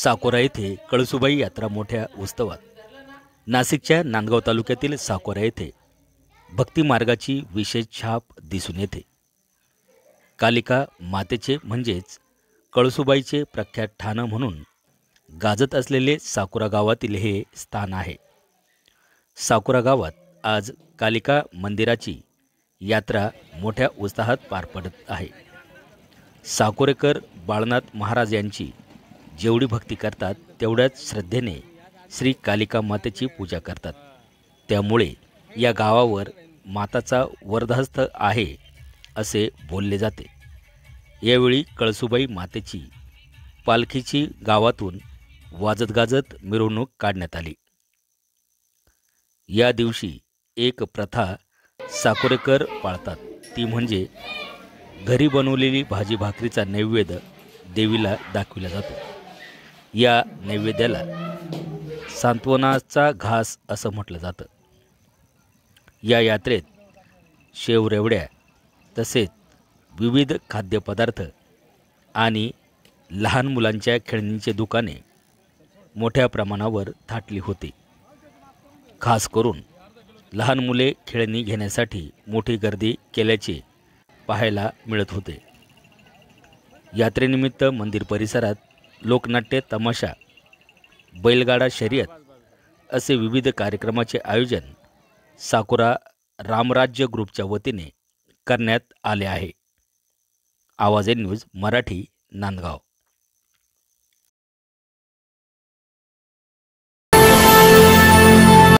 साकोरा येथे कळसुबाई यात्रा मोठ्या उत्सवात। नाशिकच्या नांदगाव तालुक्यातील साकोरा येथे भक्ती मार्गाची विशेष छाप दिसून येते। कालिका मातेचे म्हणजेच कळसुबाईचे प्रख्यात ठाण म्हणून गाजत असलेले साकोरा गावातील हे स्थान आहे। साकोरा गावात आज कालिका मंदिराची यात्रा मोठ्या उत्साहात पार पडत आहे। साकोरेकर बाळनाथ महाराज यांची जेवढी भक्ती करतात तेवढ्याच श्रद्धेने श्री कालिका मातेची पूजा करतात। त्यामुळे या गावावर माताचा वरदहस्त आहे असे बोलले जाते। यावेळी कळसुबाई मातेची पालखीची गावातून वाजत गाजत मिरवणूक काढण्यात आली। या दिवशी एक प्रथा साकोरेकर पाळतात, ती म्हणजे घरी बनवलेली भाजी भाकरीचा नैवेद्य देवीला दाखविला जातो। या नैवेद्याला सांत्वनाचा घास असं म्हटलं जातं। या यात्रेत शेवरेवड्या तसेच विविध खाद्यपदार्थ आणि लहान मुलांच्या खेळणीची दुकाने मोठ्या प्रमाणावर थाटली होती। खास करून लहान मुले खेळणी घेण्यासाठी मोठी गर्दी केल्याचे पाहायला मिळत होते। यात्रेनिमित्त मंदिर परिसरात लोकनाट्य, तमाशा, बैलगाडा शर्यत असे विविध कार्यक्रमाचे आयोजन साकोरा रामराज्य ग्रुपच्या वतीने करण्यात आले आहे। आवाज न्यूज मराठी, नांदगाव।